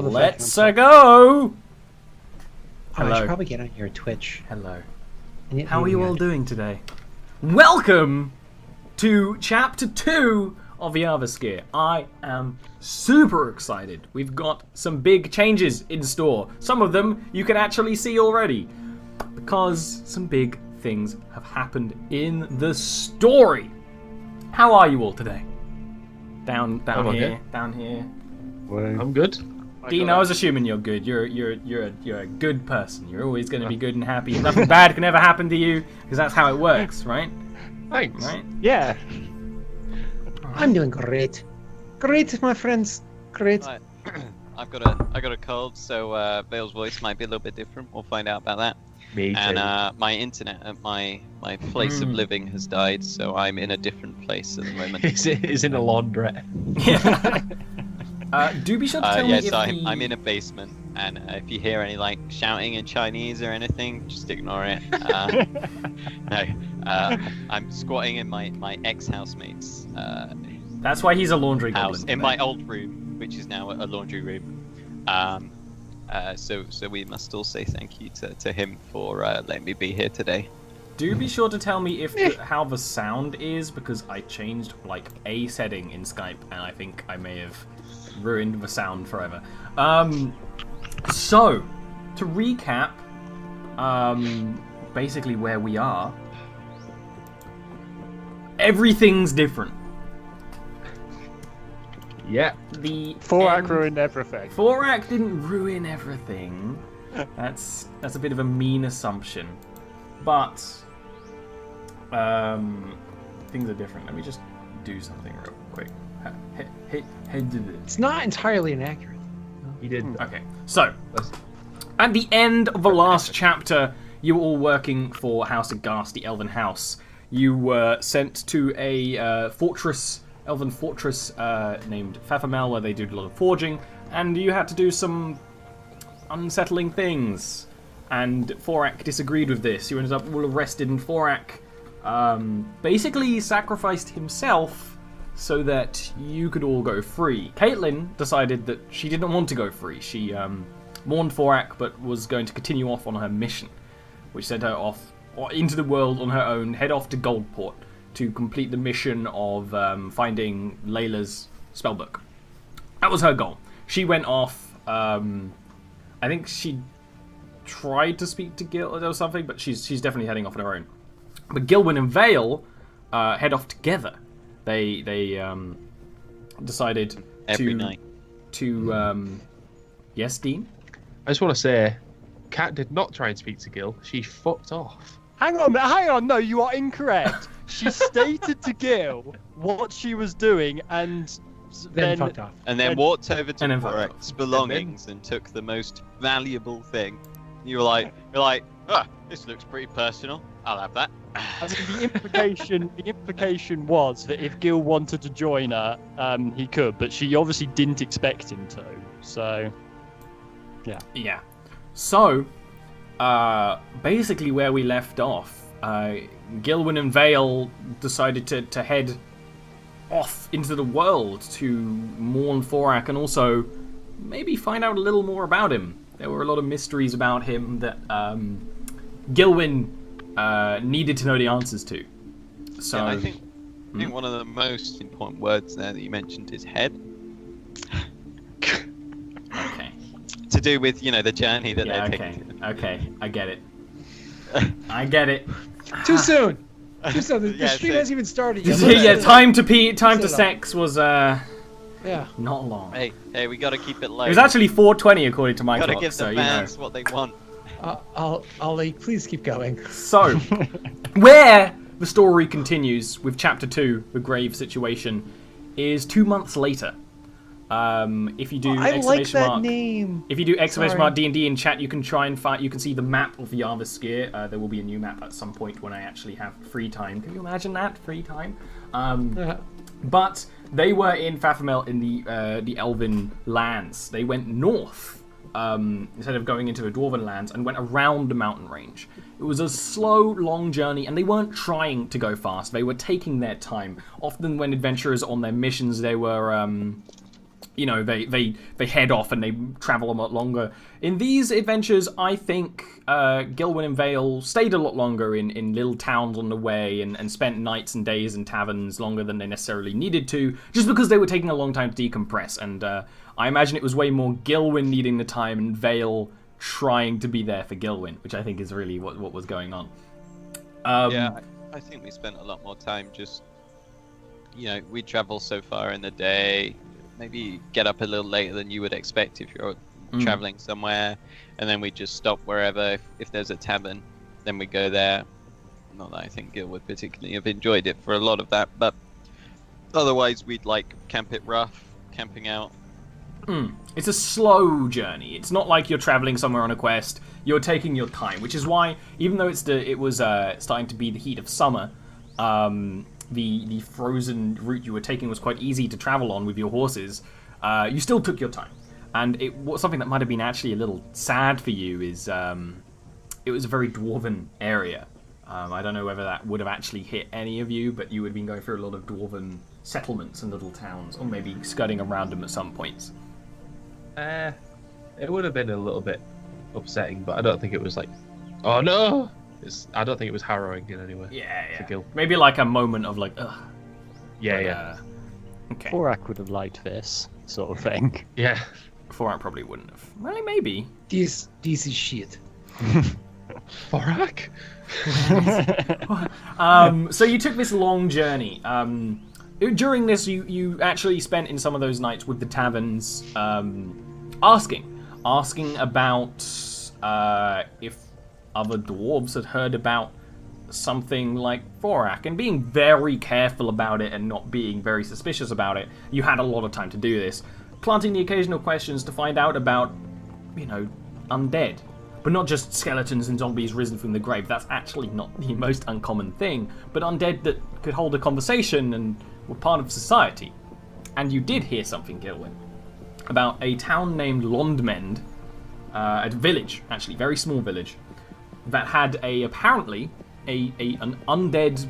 Let's go! Oh, Hello. I should probably get on your Twitch. Hello. How are you all doing today? Welcome to Chapter 2 of Jarviskjir. I am super excited. We've got some big changes in store. Some of them you can actually see already. Because some big things have happened in the story. How are you all today? Down here. I'm good. Dean, I was assuming you're good. You're a good person. You're always going to be good and happy. Nothing bad can ever happen to you because that's how it works, right? Thanks. Right? Yeah. I'm doing great. Great, my friends. Great. Right. I got a cold, so Vale's voice might be a little bit different. We'll find out about that. Me too. And my internet at my place of living has died, so I'm in a different place at the moment. Is in a laundrette. Do be sure to tell me if I'm in a basement, and if you hear any like shouting in Chinese or anything, just ignore it. No, I'm squatting in my ex-housemate's That's why he's a laundry house goblin. in my old room, which is now a laundry room. So we must all say thank you to him for letting me be here today. Do be sure to tell me if how the sound is, because I changed like a setting in Skype, and I think I may have ruined the sound forever. So, to recap, basically where we are, everything's different. Yeah. The Forak ruined everything. Forak didn't ruin everything. That's a bit of a mean assumption, but things are different. Let me just do something real quick. It's not entirely inaccurate. He did. Okay, so at the end of the last chapter, you were all working for House of Ghast, the Elven House. You were sent to a fortress, Elven fortress named Fafamel, where they do a lot of forging, and you had to do some unsettling things. And Forak disagreed with this. You ended up all arrested, and Forak basically sacrificed himself so that you could all go free. Caitlin decided that she didn't want to go free. She mourned Forak, but was going to continue off on her mission, which sent her off into the world on her own, head off to Goldport to complete the mission of finding Layla's spellbook. That was her goal. She went off. I think she tried to speak to Gil or something, but she's definitely heading off on her own. But Gilwyn and Vale head off together. They decided Every night. Yes, Dean? I just want to say, Kat did not try and speak to Gil. She fucked off. Hang on, no, you are incorrect. She stated to Gil what she was doing and Then fucked off. And then walked over to And then fucked Forak's belongings and took the most valuable thing. You were like, this looks pretty personal. I'll have that. I mean, the implication was that if Gil wanted to join her, he could, but she obviously didn't expect him to. So, yeah. Yeah. So, basically where we left off, Gilwyn and Vale decided to head off into the world to mourn Forak and also maybe find out a little more about him. There were a lot of mysteries about him that Gilwyn needed to know the answers to. So Yeah, I think one of the most important words there that you mentioned is head. okay. To do with, the journey that Yeah, they're okay. taking. Okay, I get it. I get it. Too soon. Too soon. The Yeah, stream so- hasn't even started yet. Yeah, time to pee, time to Sit up. sex was Yeah. not long. Hey, we gotta keep it low. It was actually 4:20 according to my Gotta clock, give so the you know. fans what they want. Ollie, please keep going. So, where the story continues with Chapter 2, the grave situation, is 2 months later. If you do I like exclamation that mark, name. if you do exclamation Sorry. mark D&D in chat, you can try and find. You can see the map of Jarviskjir. There will be a new map at some point when I actually have free time. Can you imagine that free time? But they were in Fafamel in the Elven lands. They went north instead of going into the Dwarven lands and went around the mountain range. It was a slow, long journey, and they weren't trying to go fast. They were taking their time. Often when adventurers are on their missions, they were you know, they head off and they travel a lot longer. In these adventures, I think Gilwyn and Vale stayed a lot longer in little towns on the way and spent nights and days in taverns longer than they necessarily needed to, just because they were taking a long time to decompress. And I imagine it was way more Gilwyn needing the time and Vale trying to be there for Gilwyn, which I think is really what was going on. Yeah, I think we spent a lot more time just, you know, we travel so far in the day, maybe get up a little later than you would expect if you're traveling somewhere, and then we just stop wherever. If there's a tavern, then we go there. Not that I think Gil would particularly have enjoyed it for a lot of that, but otherwise we'd like camp it rough, camping out. It's a slow journey. It's not like you're traveling somewhere on a quest. You're taking your time, which is why, even though it was starting to be the heat of summer, the frozen route you were taking was quite easy to travel on with your horses. You still took your time, and it was something that might have been actually a little sad for you. Is it was a very dwarven area. I don't know whether that would have actually hit any of you, but you would have been going through a lot of dwarven settlements and little towns, or maybe skirting around them at some points. It would have been a little bit upsetting, but I don't think it was like, oh no! I don't think it was harrowing in any way. Yeah. For Gil. Maybe like a moment of like, ugh. Yeah. Okay. Thorak would have liked this sort of thing. Yeah. Thorak probably wouldn't have. Well, maybe. This is shit. Thorak? So you took this long journey. During this, you actually spent in some of those nights with the taverns, asking about if other dwarves had heard about something like Thorak, and being very careful about it and not being very suspicious about it. You had a lot of time to do this, planting the occasional questions to find out about, you know, undead. But not just skeletons and zombies risen from the grave. That's actually not the most uncommon thing, but undead that could hold a conversation and were part of society. And you did hear something, Gilwyn, about a town named Londmend, a village, actually, very small village, that had apparently an undead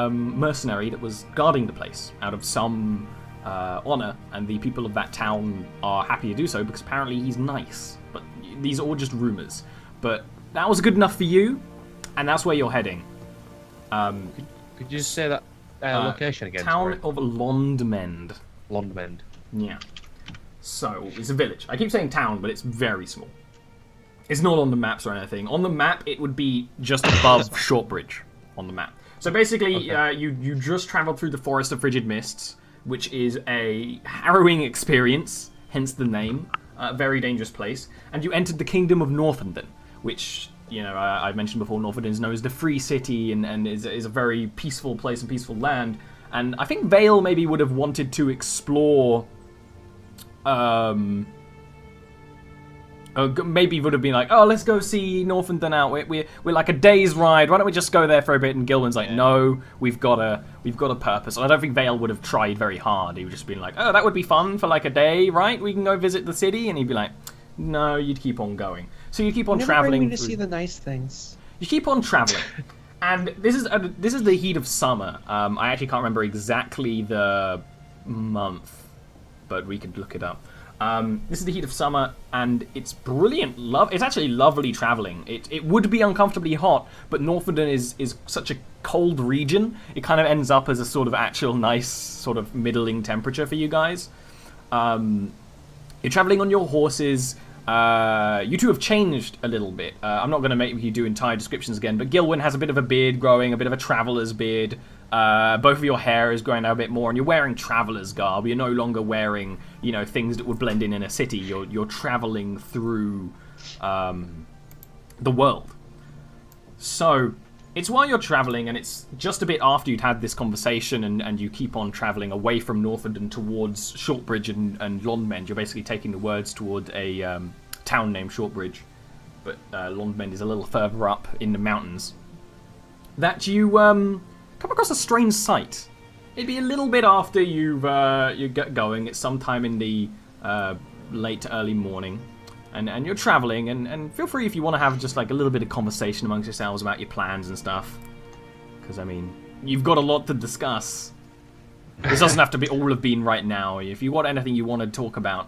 mercenary that was guarding the place out of some honor, and the people of that town are happy to do so because apparently he's nice. But these are all just rumors. But that was good enough for you, and that's where you're heading. Could you just say that location again? Town of Londmend. Londmend. Yeah. So, it's a village. I keep saying town, but it's very small. It's not on the maps or anything. On the map, it would be just above Shortbridge on the map. So basically, Okay. you just traveled through the Forest of Frigid Mists, which is a harrowing experience, hence the name. A very dangerous place. And you entered the Kingdom of Northenden, which, you know, I mentioned before, Northenden is known as the Free City and is a very peaceful place and peaceful land. And I think Vale maybe would have wanted to explore... maybe would have been like, oh, let's go see Northenden out. We're like a day's ride. Why don't we just go there for a bit? And Gilwyn's like, no, we've got a purpose. And I don't think Vale would have tried very hard. He would just been like, oh, that would be fun for like a day, right? We can go visit the city. And he'd be like, no, you'd keep on going. So you keep on traveling. Never bring me to see the nice things. You keep on traveling. And this is the heat of summer. I actually can't remember exactly the month, but we could look it up. This is the heat of summer, and it's brilliant. It's actually lovely traveling. It would be uncomfortably hot, but Northenden is such a cold region. It kind of ends up as a sort of actual nice sort of middling temperature for you guys. You're traveling on your horses. You two have changed a little bit. I'm not going to make you do entire descriptions again, but Gilwyn has a bit of a beard growing, a bit of a traveler's beard. Both of your hair is growing out a bit more, and you're wearing traveler's garb. You're no longer wearing, you know, things that would blend in a city. You're traveling through the world. So it's while you're traveling, and it's just a bit after you'd had this conversation, and you keep on traveling away from Northenden towards Shortbridge and Londmend. You're basically taking the words toward a town named Shortbridge, but Londmend is a little further up in the mountains. That you come across a strange sight. It'd be a little bit after you get going. It's sometime in the late to early morning, and you're traveling. And feel free if you want to have just like a little bit of conversation amongst yourselves about your plans and stuff. Because I mean, you've got a lot to discuss. This doesn't have to be all have been right now. If you got anything you want to talk about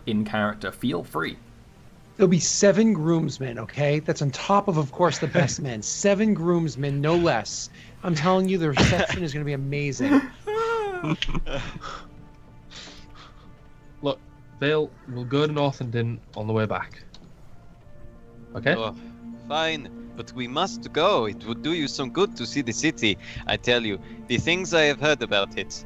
in character, feel free. There'll be 7 groomsmen, okay? That's on top of course, the best men. 7 groomsmen, no less. I'm telling you, the reception is going to be amazing. Look, Vale, we'll go to Northenden on the way back. Okay? Oh, fine, but we must go. It would do you some good to see the city. I tell you, the things I have heard about it.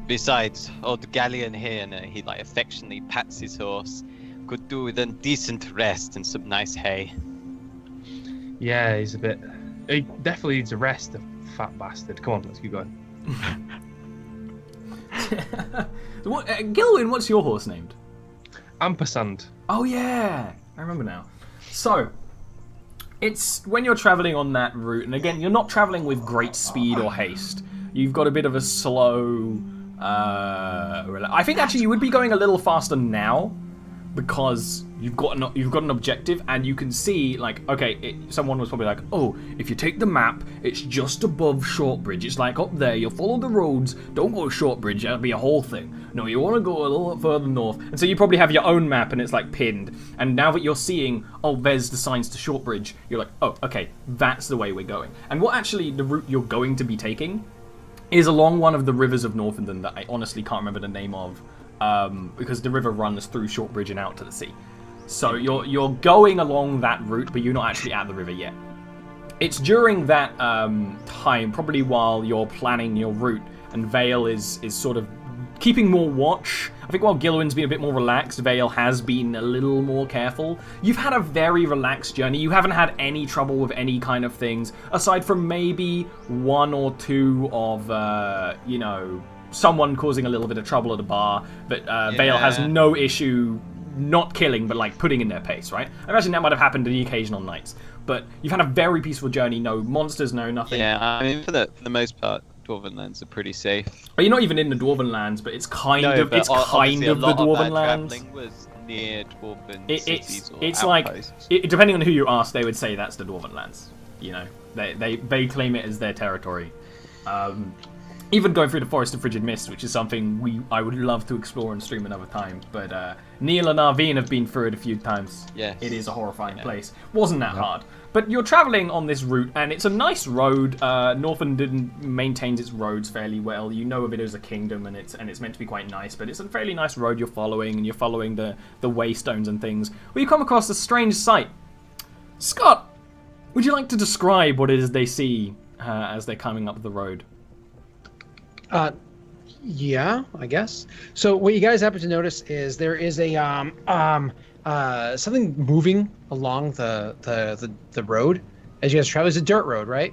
Besides, old Galleon here, and he like affectionately pats his horse, could do with a decent rest and some nice hay. Yeah, he's a bit... He definitely needs a rest, the fat bastard. Come on, let's keep going. Gilwyn, what's your horse named? Ampersand. Oh yeah, I remember now. So, it's when you're traveling on that route, and again, you're not traveling with great speed or haste. You've got a bit of a slow... I think actually you would be going a little faster now, because you've got an objective, and you can see, like, okay, someone was probably like, oh, if you take the map, it's just above Shortbridge. It's like up there, you'll follow the roads, don't go to Shortbridge, that'll be a whole thing. No, you want to go a little further north. And so you probably have your own map, and it's like pinned. And now that you're seeing, oh, there's the signs to Shortbridge, you're like, oh, okay, that's the way we're going. And what actually the route you're going to be taking is along one of the rivers of Northenden that I honestly can't remember the name of. Because the river runs through Shortbridge and out to the sea. So you're going along that route, but you're not actually at the river yet. It's during that time, probably while you're planning your route, and Vale is sort of keeping more watch. I think while Gilwyn's been a bit more relaxed, Vale has been a little more careful. You've had a very relaxed journey. You haven't had any trouble with any kind of things, aside from maybe 1 or 2 of, someone causing a little bit of trouble at a bar, but Vale has no issue not killing, but like putting in their pace, right? I imagine that might have happened in the occasional nights, but you've had a very peaceful journey, no monsters, no nothing. Yeah, I mean, for the most part, Dwarven lands are pretty safe. But you're not even in the Dwarven lands, but it's kind of the Dwarven lands. Was near Dwarven It's outposts. like, depending on who you ask, they would say that's the Dwarven lands. You know, they claim it as their territory. Even going through the Forest of Frigid Mist, which is something I would love to explore and stream another time. But Neil and Arvine have been through it a few times. Yes. It is a horrifying place. Wasn't that hard. But you're traveling on this route, and it's a nice road. Northenden maintains its roads fairly well. You know of it as a kingdom, and it's meant to be quite nice. But it's a fairly nice road you're following, and you're following the waystones and things. Well, you come across a strange sight. Scott, would you like to describe what it is they see as they're coming up the road? Yeah, I guess. So what you guys happen to notice is there is a something moving along the road as you guys travel. It's a dirt road, right?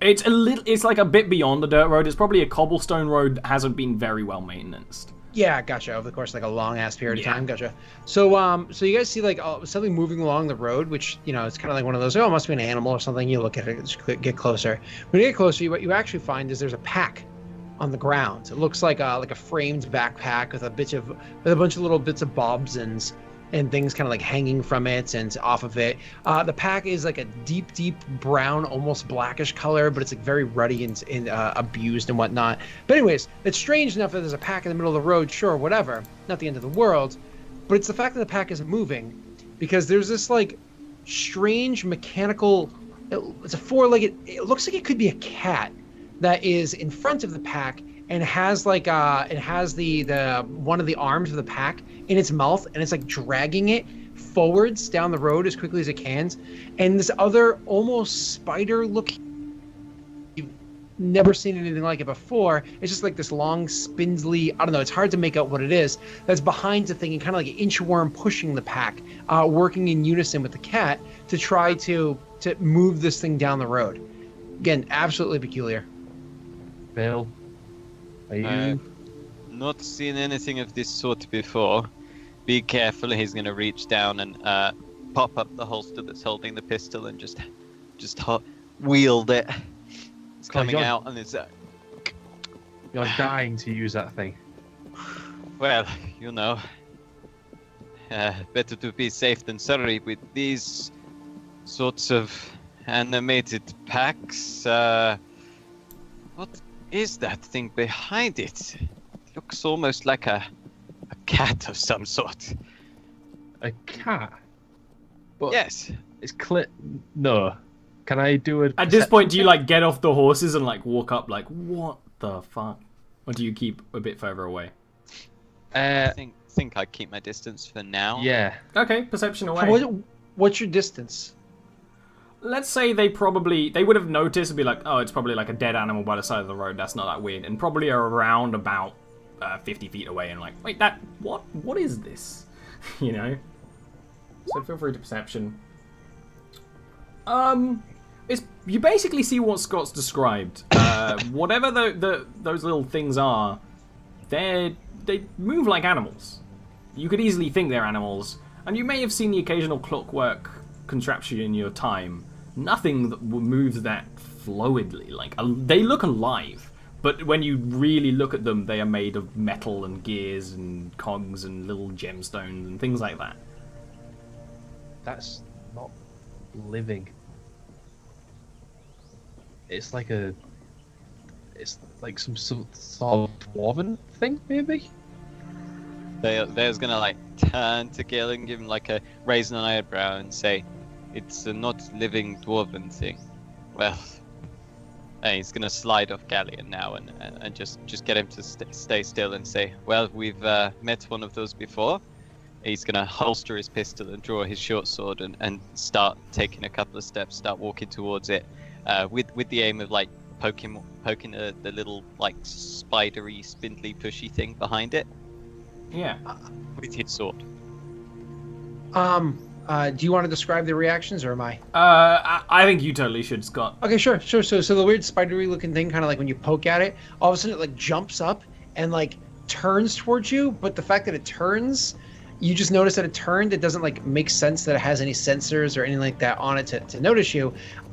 It's like a bit beyond the dirt road. It's probably a cobblestone road that hasn't been very well maintained. Yeah, gotcha. Over the course of like a long ass period of time, gotcha. So so you guys see like something moving along the road, which it's kind of like one of those. Oh, it must be an animal or something. You look at it, get closer. When you get closer, what you actually find is there's a pack on the ground. It looks like a framed backpack with a bunch of little bits of bobs and things kind of like hanging from it and off of it. The pack is like a deep brown, almost blackish color, but it's like very ruddy and abused and whatnot. But anyways, it's strange enough that there's a pack in the middle of the road. Sure, whatever, not the end of the world. But it's the fact that the pack isn't moving, because there's this like strange mechanical. It's a 4-legged. It looks like it could be a cat that is in front of the pack and has like it has the one of the arms of the pack in its mouth, and it's like dragging it forwards down the road as quickly as it can. And this other almost spider looking, you've never seen anything like it before. It's just like this long spindly, I don't know, it's hard to make out what it is, that's behind the thing and kind of like an inchworm pushing the pack, working in unison with the cat to try to move this thing down the road. Again, absolutely peculiar. Bill, are you? I've not seen anything of this sort before. Be careful, he's going to reach down and pop up the holster that's holding the pistol and just wield it. It's coming out and it's... You're dying to use that thing. Well, better to be safe than sorry with these sorts of animated packs. is that thing behind it? It looks almost like a cat of some sort. A cat? But Yes. it's clear. No. Can I do a... At this point, do you like get off the horses and like walk up like, what the fuck? Or do you keep a bit further away? I think I keep my distance for now. Yeah. Okay, perception away. What's your distance? Let's say they would have noticed and be like, oh, it's probably like a dead animal by the side of the road. That's not that weird. And probably are around about 50 feet away and like, wait, what is this? You know? So feel free to perception. You basically see what Scott's described. Whatever those little things are, they move like animals. You could easily think they're animals, and you may have seen the occasional clockwork contraption in your time. Nothing that moves that fluidly. Like they look alive, but when you really look at them, they are made of metal and gears and cogs and little gemstones and things like that. That's not living. It's like some sort of dwarven thing, maybe? There's gonna like turn to Gil and give him like a raise an eyebrow and say, "It's a not living dwarven thing." Well, and he's gonna slide off Galleon now and just get him to stay still and say, "Well, we've met one of those before." He's gonna holster his pistol and draw his short sword and start taking a couple of steps, start walking towards it, with the aim of like poking the little like spidery, spindly, pushy thing behind it. Yeah. With his sword. Do you want to describe the reactions, or am I? I think you totally should, Scott. Okay, sure. So the weird spidery looking thing, kind of like when you poke at it, all of a sudden it like jumps up and like turns towards you. But the fact that it turns, you just notice that it turned. It doesn't like make sense that it has any sensors or anything like that on it to notice you.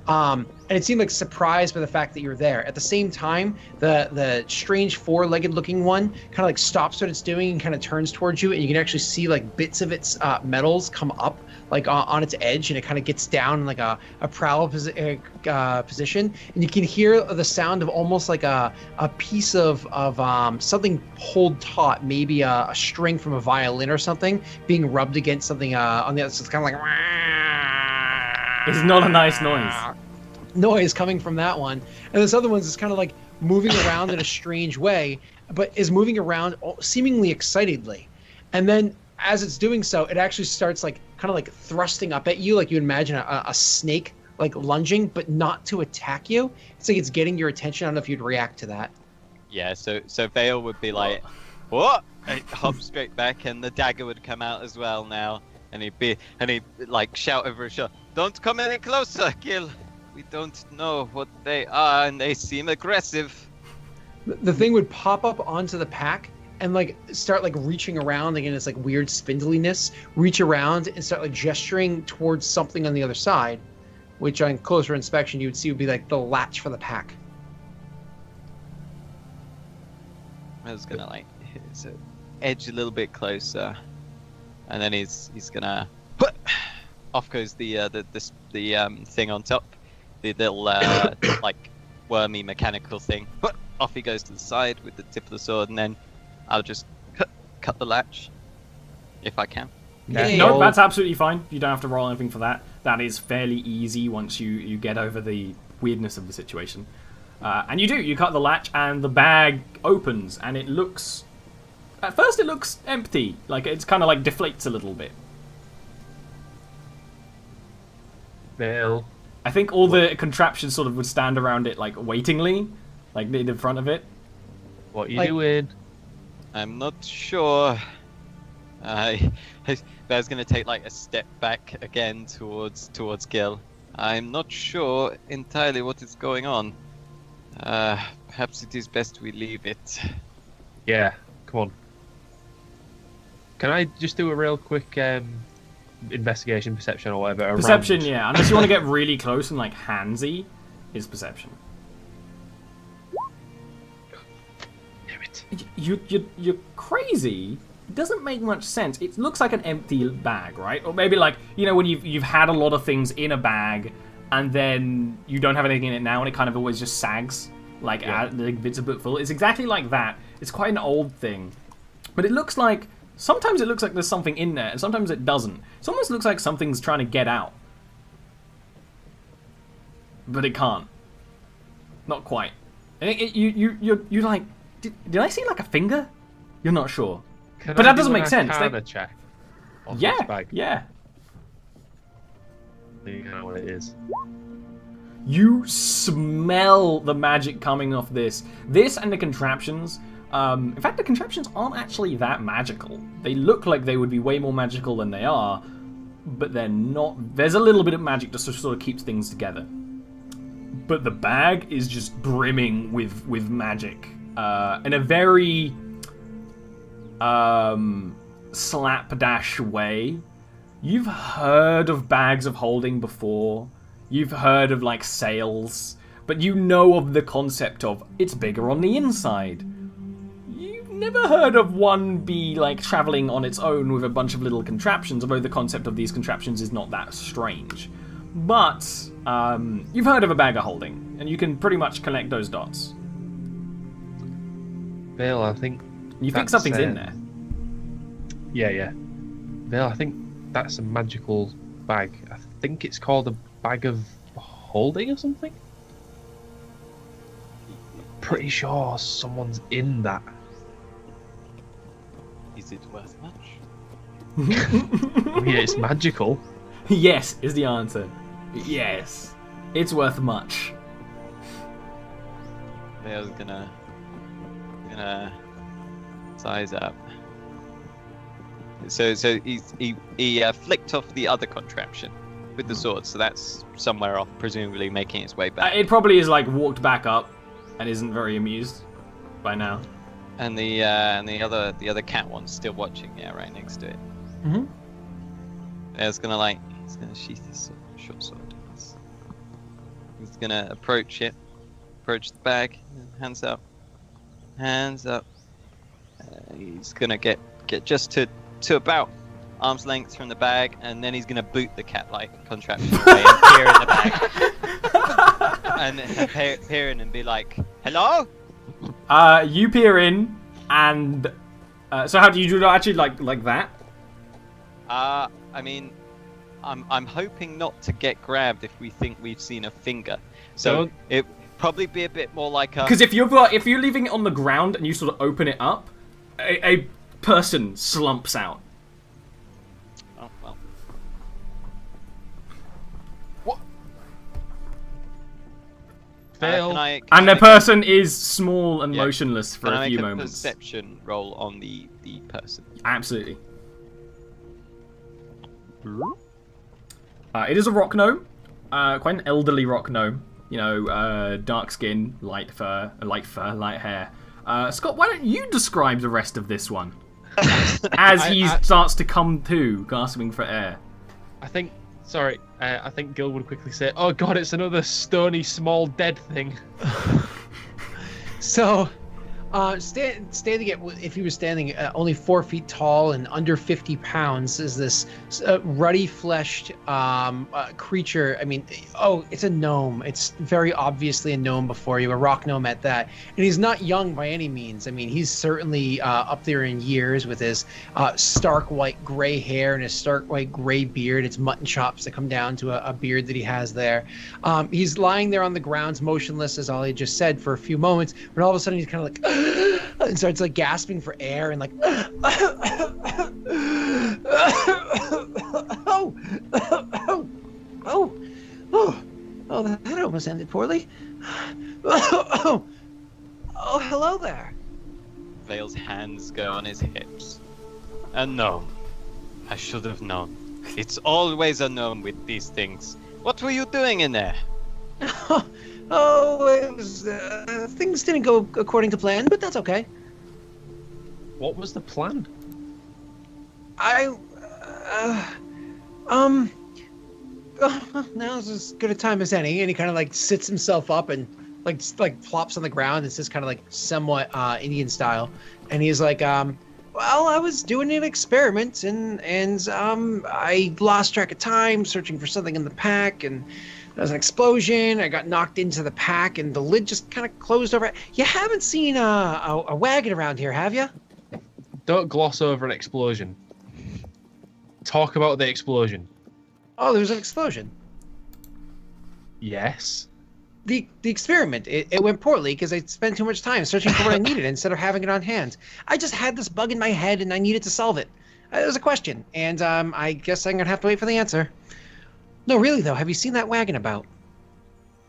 And it seemed like surprised by the fact that you're there. At the same time, the strange four-legged looking one kind of like stops what it's doing and kind of turns towards you, and you can actually see like bits of its metals come up like on its edge, and it kind of gets down in like a prowl position, and you can hear the sound of almost like a piece of something pulled taut, maybe a string from a violin or something being rubbed against something on the other. So it's kind of like It's not a nice noise coming from that one, and this other one's just kind of like moving around in a strange way, but is moving around seemingly excitedly, and then as it's doing so, it actually starts like kind of like thrusting up at you, like you imagine a snake like lunging, but not to attack you. It's like it's getting your attention. I don't know if you'd react to that. Yeah, so Vale would be like, "What?" And hop straight back, and the dagger would come out as well now, and he'd like shout over his shoulder, "Don't come any closer, Gil. We don't know what they are, and they seem aggressive." The thing would pop up onto the pack and like start like reaching around again. It's like weird spindliness. Reach around and start like gesturing towards something on the other side, which on closer inspection you would see would be like the latch for the pack. I was gonna like edge a little bit closer, and then he's gonna off goes the thing on top, the little like wormy mechanical thing. Off he goes to the side with the tip of the sword, and then I'll just cut the latch if I can. No, that's absolutely fine. You don't have to roll anything for that. That is fairly easy once you get over the weirdness of the situation. And you cut the latch, and the bag opens, and it looks... At first it looks empty. Like, it's kind of like deflates a little bit. Bill. I think all the contraptions sort of would stand around it, like, waitingly. Like, in front of it. What are you doing? I'm not sure. I was going to take like a step back again towards Gil. I'm not sure entirely what is going on. Perhaps it is best we leave it. Yeah, come on. Can I just do a real quick investigation, perception, or whatever? Perception, yeah. Unless you want to get really close and like handsy, is perception. Damn it. You're crazy. It doesn't make much sense. It looks like an empty bag, right? Or maybe like, you know, when you've had a lot of things in a bag and then you don't have anything in it now and it kind of always just sags. like bits a bit full. It's exactly like that. It's quite an old thing, but it looks like sometimes it looks like there's something in there, and sometimes it doesn't. It almost looks like something's trying to get out, but it can't. Not quite. And you're like, did I see like a finger? You're not sure, but that doesn't make sense. Check. Yeah, yeah. You know what it is. You smell the magic coming off this. This and the contraptions. In fact, the contraptions aren't actually that magical. They look like they would be way more magical than they are, but they're not. There's a little bit of magic that sort of keeps things together. But the bag is just brimming with magic in a very slapdash way. You've heard of bags of holding before. You've heard of like sails, but you know of the concept of it's bigger on the inside. You've never heard of one be like traveling on its own with a bunch of little contraptions, although the concept of these contraptions is not that strange. But you've heard of a bag of holding, and you can pretty much connect those dots. Vale, I think you think something's in there. Yeah. Vale, I think that's a magical bag. I think it's called a bag of holding or something. Pretty sure someone's in that. Is it worth much? Yeah, it's magical. Yes, is the answer. Yes, it's worth much. Vale's gonna size up. So he flicked off the other contraption with the sword, so that's somewhere off, presumably making its way back. It probably is like walked back up and isn't very amused by now. And the other cat one's still watching, right next to it. Mm-hmm. He's gonna sheath his short sword. He's gonna approach the bag, hands up. He's gonna get just to about arm's length from the bag, and then he's gonna boot the cat-like contraption away and peer in the bag, and peer in and be like, "Hello." You peer in, and so how do you do that? Actually, like that? I mean, I'm hoping not to get grabbed if we think we've seen a finger. So it probably be a bit more like a. Because if you're leaving it on the ground and you sort of open it up, a person slumps out. Oh well. What? Fail. And the person is small and motionless for a few Can I make a moments. perception roll on the person? Absolutely. It is a rock gnome, quite an elderly rock gnome. You know, dark skin, light hair. Scott, why don't you describe the rest of this one as he starts to come to, gasping for air? I think Gil would quickly say, "Oh God, it's another stony, small, dead thing." So, standing at, if he was standing only 4 feet tall and under 50 pounds, is this ruddy-fleshed creature. I mean, it's a gnome. It's very obviously a gnome before you, a rock gnome at that. And he's not young by any means. I mean, he's certainly up there in years with his stark white gray hair and his stark white gray beard. It's mutton chops that come down to a beard that he has there. He's lying there on the ground, motionless, as Ollie just said, for a few moments. But all of a sudden, he's kind of like and starts like gasping for air and like that almost ended poorly. Hello there. Vale's hands go on his hips. A gnome. I should have known. It's always a gnome with these things. What were you doing in there? It was things didn't go according to plan, but that's okay. What was the plan? Now's as good a time as any, and he kind of like sits himself up and like plops on the ground. It's just kind of like somewhat Indian style, and he's like, well, I was doing an experiment, and I lost track of time searching for something in the pack, and There was an explosion. I got knocked into the pack, and the lid just kind of closed over. You haven't seen a wagon around here, have you? Don't gloss over an explosion. Talk about the explosion. Oh, there was an explosion. Yes. The experiment, it went poorly because I spent too much time searching for what I needed instead of having it on hand. I just had this bug in my head and I needed to solve it. It was a question, and I guess I'm gonna have to wait for the answer. No, really though, have you seen that wagon about?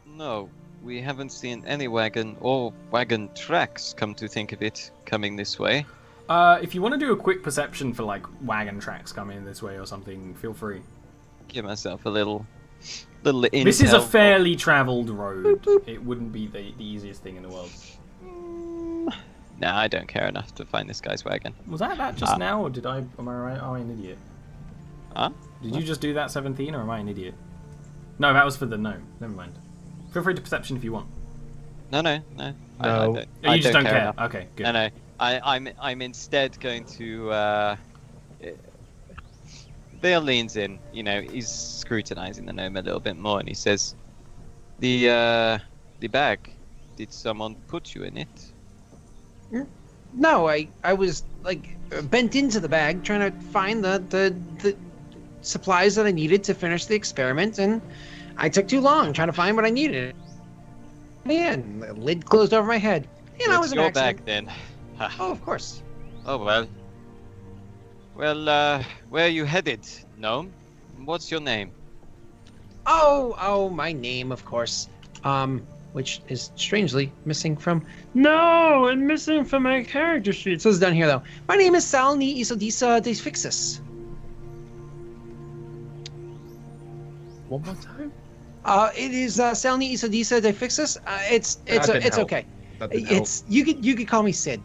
No, we haven't seen any wagon or wagon tracks, come to think of it, coming this way. If you want to do a quick perception for like wagon tracks coming this way or something, feel free. Give myself a little intel. This is a fairly travelled road. It wouldn't be the easiest thing in the world. Nah, I don't care enough to find this guy's wagon. Was that just now, or am I right? Am I an idiot? Huh? Did you just do that 17, or am I an idiot? No, that was for the gnome. Never mind. Feel free to perception if you want. No. No. Oh, you just don't care. enough. Okay, good. No. I'm instead going to. Vale leans in. You know, he's scrutinizing the gnome a little bit more, and he says, "The bag. Did someone put you in it?" No, I was like bent into the bag trying to find the supplies that I needed to finish the experiment, and I took too long trying to find what I needed. Man, the lid closed over my head. And I was an your accident. bag then. Oh, of course. Oh well. Well, where are you headed, gnome? What's your name? Oh, my name, of course. Which is strangely missing from. No, and missing from my character sheet. It says down here though. My name is Salni Isodisa Desfixus. One more time? It is Salni Isodisa Desfixus. It's help. okay. That didn't help. It's you could call me Sid.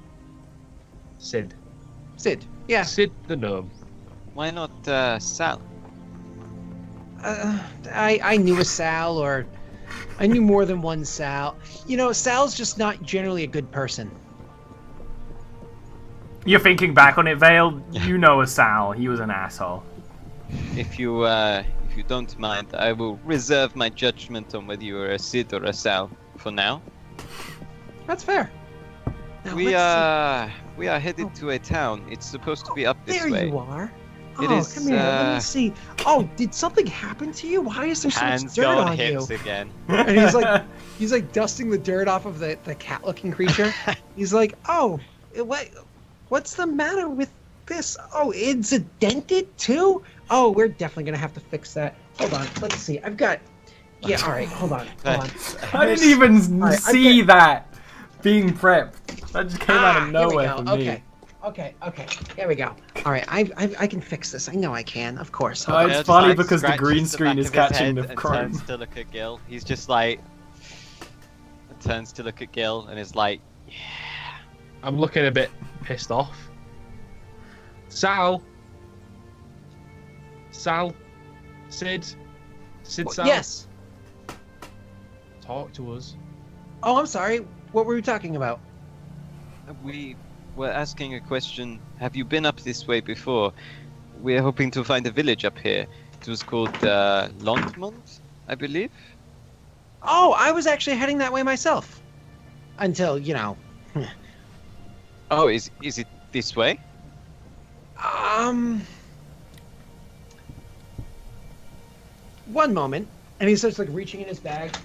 Sid. Sid. Yeah. Sid the gnome. Why not Sal? I knew a Sal, or I knew more than one Sal. You know, Sal's just not generally a good person. You're thinking back on it, Vale. You know a Sal. He was an asshole. If you don't mind, I will reserve my judgment on whether you are a Sid or a Sal for now. That's fair. Now, We let's are headed to a town. It's supposed to be up see. this There way. you are. It Oh, is, come here. Let me see. Oh, did something happen to you? Why is there so much Hands dirt go on on you? hips again. And he's like dusting the dirt off of the cat-looking creature. He's like, oh, what's the matter with this? Oh, it's a dented too? Oh, we're definitely gonna have to fix that. Hold on, let's see. I've got. Yeah, all right. Hold on. I didn't even Alright, see that being prepped. That just came out of nowhere here we for go. me. Okay. Here we go. All right, I can fix this. I know I can. Of course. Oh, Hold on. it's Just, funny like, because the scratches green the screen back is of his catching head the and chrome. turns to look at Gil. He's just like turns to look at Gil and is like, I'm looking a bit pissed off. Sal. Sid. Sal. Yes. Talk to us. Oh, I'm sorry. What were we talking about? we were asking a question. Have you been up this way before? We're hoping to find a village up here. It was called Londmont, I believe. Oh, I was actually heading that way myself. Until, you know. Oh, is it this way? One moment. And he starts like reaching in his bag.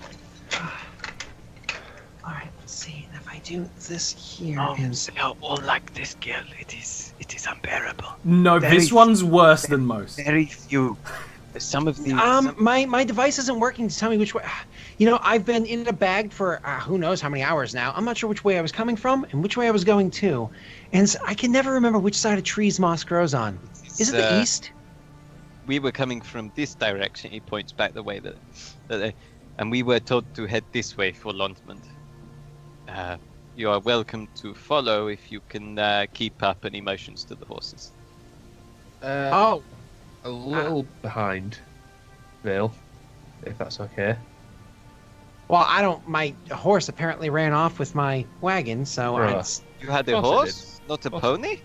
Alright, let's see. If I do this here is They are all like this, girl. It is unbearable. No, Very this one's worse than most. Very few. Some of these. my device isn't working to tell me which way. You know, I've been in a bag for who knows how many hours now. I'm not sure which way I was coming from and which way I was going to, and so I can never remember which side of trees moss grows on. Is it the east? We were coming from this direction. He points back the way and we were told to head this way for Londmont. You are welcome to follow if you can keep up any motions to the horses. Oh, A little behind, Vale, if that's okay. well, I don't. My horse apparently ran off with my wagon, so Right. it's. You had a Of course I horse, not a pony?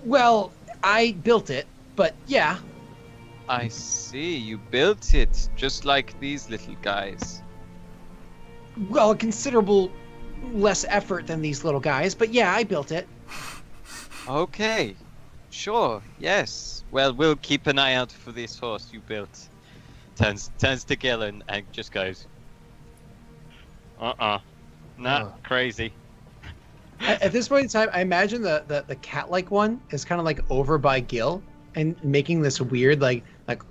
Well, I built it, but yeah. I see. You built it just like these little guys. Well, considerable less effort than these little guys, but yeah, I built it. Okay. Sure. Yes. Well, we'll keep an eye out for this horse you built. Turns to Gil and just goes. Nah, crazy. At this point in time, I imagine the cat-like one is kind of like over by Gil and making this weird like kind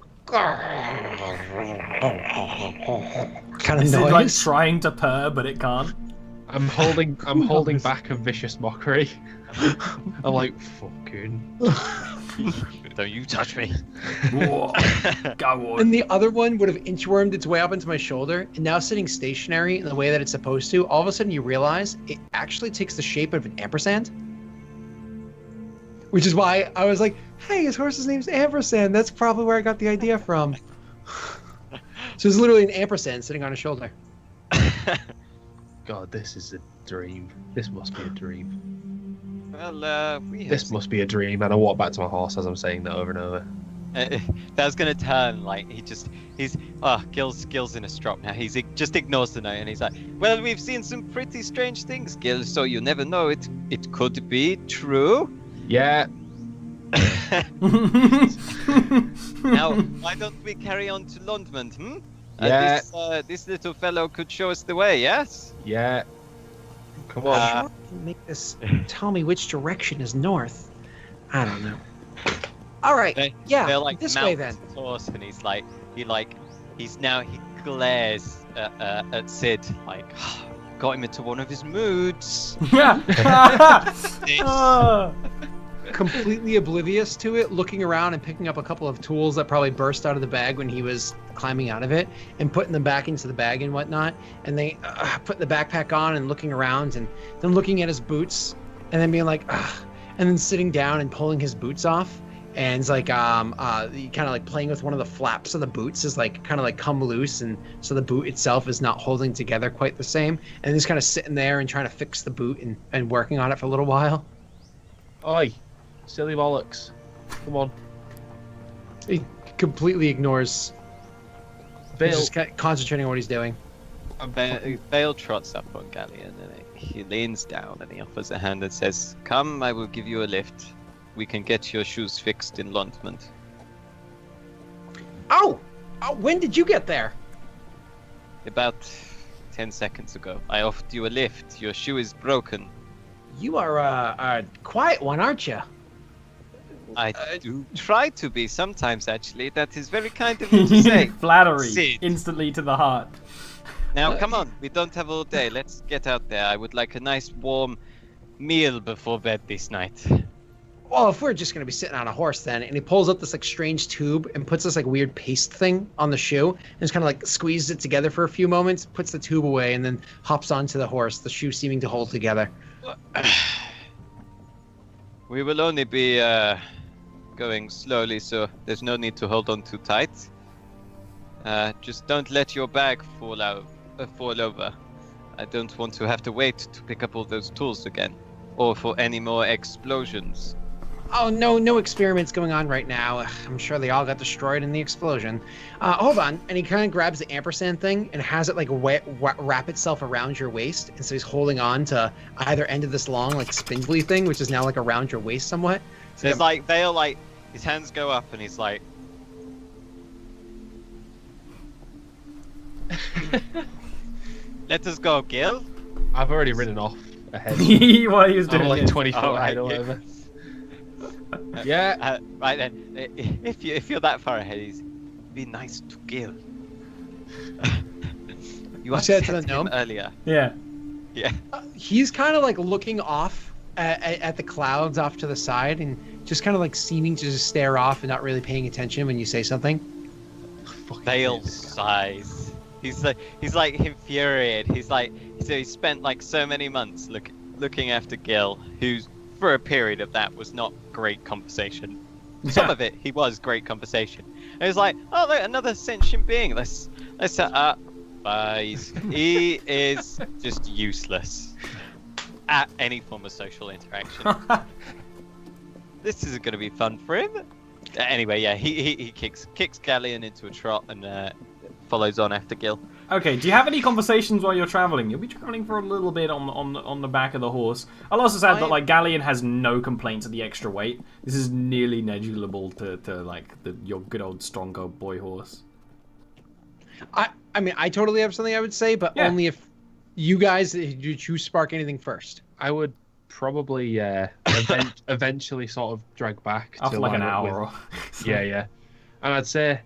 of Is it noise. like trying to purr, but it can't? I'm holding back a vicious mockery. I'm like, fucking. Don't you touch me. Whoa. Go on. And the other one would have inchwormed its way up into my shoulder, and now sitting stationary in the way that it's supposed to, all of a sudden you realize it actually takes the shape of an ampersand. Which is why I was like, hey, his horse's name's Ampersand. That's probably where I got the idea from. So it's literally an ampersand sitting on his shoulder. God, this is a dream. This must be a dream. Well, This must be a dream. And I walk back to my horse as I'm saying that over and over. That's gonna turn like Gil's in a strop now. He just ignores the note and he's like, well, we've seen some pretty strange things, Gil. So you never know. It could be true. Yeah. Now, why don't we carry on to Londmund? Yeah. This little fellow could show us the way. Yes. Yeah. Come on. Sure can make this tell me which direction is north. I don't know. All right. They're like this way then. mounts his horse, and he's like, he glares at Sid like, got him into one of his moods. Yeah. Completely oblivious to it, looking around and picking up a couple of tools that probably burst out of the bag when he was climbing out of it, and putting them back into the bag and whatnot. And they put the backpack on and looking around, and then looking at his boots, and then being like, and then sitting down and pulling his boots off. And it's like kind of like playing with one of the flaps of the boots is like kind of like come loose, and so the boot itself is not holding together quite the same. And just kind of sitting there and trying to fix the boot and working on it for a little while. Oi, silly bollocks. Come on. He completely ignores. Bill. He's just concentrating on what he's doing. Bale trots up on Galleon and he leans down and he offers a hand and says, come, I will give you a lift. We can get your shoes fixed in Londmund. Oh! When did you get there? About 10 seconds ago. I offered you a lift. Your shoe is broken. You are a quiet one, aren't you? I do try to be sometimes, actually. That is very kind of you to say. Flattery. Sid. Instantly to the heart. Now, come on. We don't have all day. Let's get out there. I would like a nice warm meal before bed this night. Well, if we're just gonna be sitting on a horse then, and he pulls up this like strange tube and puts this like weird paste thing on the shoe, and just kind of like squeezes it together for a few moments, puts the tube away, and then hops onto the horse, the shoe seeming to hold together. We will only be going slowly, so there's no need to hold on too tight. Just don't let your bag fall over. I don't want to have to wait to pick up all those tools again, or for any more explosions. Oh, no experiments going on right now. I'm sure they all got destroyed in the explosion. Hold on. And he kind of grabs the ampersand thing and has it like wrap itself around your waist. And so he's holding on to either end of this long like spindly thing, which is now like around your waist somewhat. So it's like Vale, like his hands go up and he's like, let us go, Gil. I've already ridden off ahead. While he was doing I'm like it. 20 foot ahead or whatever. Yeah. Right then, if you're that far ahead, be nice to Gil. You Said upset to the him gnome? earlier. Yeah. Yeah. He's kind of like looking off at the clouds off to the side and just kind of like seeming to just stare off and not really paying attention when you say something. Vale sighs. He's like infuriated. He spent like so many months looking after Gil, who's for a period of that was not great conversation. Some of it he was great conversation. And it was like, oh look, another sentient being. Let's set up. He is just useless at any form of social interaction. This isn't going to be fun for him. Anyway, yeah, he kicks Galleon into a trot and follows on after Gil. Okay, do you have any conversations while you're traveling? You'll be traveling for a little bit on the back of the horse. I'll also say that like Galleon has no complaints of the extra weight. This is nearly negligible to like your good old Strongo boy horse. I mean, I totally have something I would say, but only if you guys did you spark anything first. I would probably eventually sort of drag back after to like an line up hour. With, yeah, and I'd say,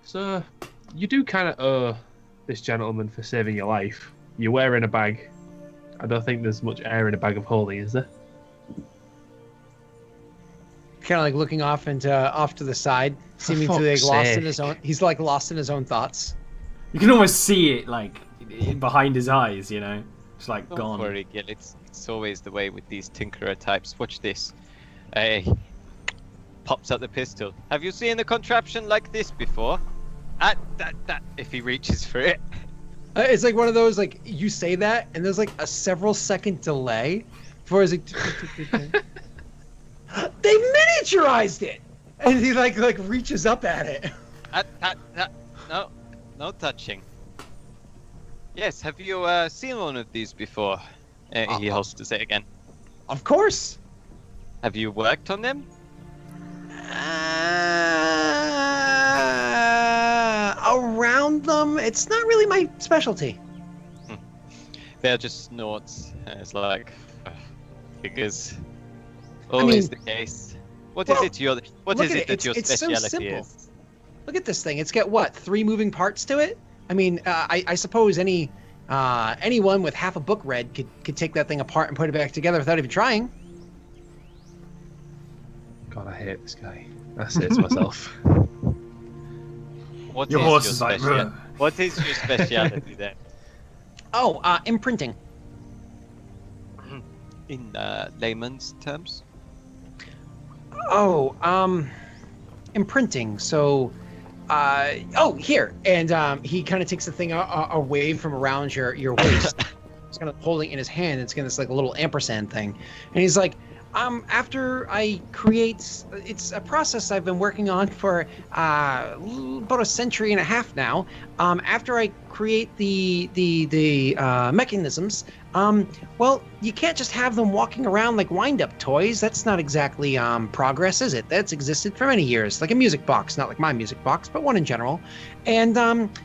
so you do kind of owe this gentleman for saving your life. You're wearing a bag. I don't think there's much air in a bag of holding, is there? Kind of like looking off to the side, seeming to be like lost in his own. He's like lost in his own thoughts. You can almost see it like behind his eyes, you know. It's like Don't gone. Don't worry, Gil. It's always the way with these tinkerer types. Watch this. Pops up the pistol. Have you seen a contraption like this before? That. If he reaches for it. It's like one of those like you say that and there's like a several second delay before it's like. They miniaturized it, and he like reaches up at it. No touching. Yes, have you seen one of these before? He holsters it again. Of course. Have you worked on them? Around them, it's not really my specialty. They're just snorts. It's like figures. Always the case. What is it your specialty so simple. is? Look at this thing. It's got what, 3 moving parts to it? I mean, I suppose anyone with half a book read could take that thing apart and put it back together without even trying. God, I hate this guy. I say it to myself. What Your is horse your is like. What is your specialty then? Oh, imprinting. In layman's terms? Oh, imprinting. So, here, and he kind of takes the thing away from around your waist. He's kind of holding it in his hand. It's kind of this like a little ampersand thing, and he's like, after I create, it's a process I've been working on for about a century and a half now. After I create the mechanisms, well, you can't just have them walking around like wind-up toys. That's not exactly progress, is it? That's existed for many years, like a music box, not like my music box, but one in general. And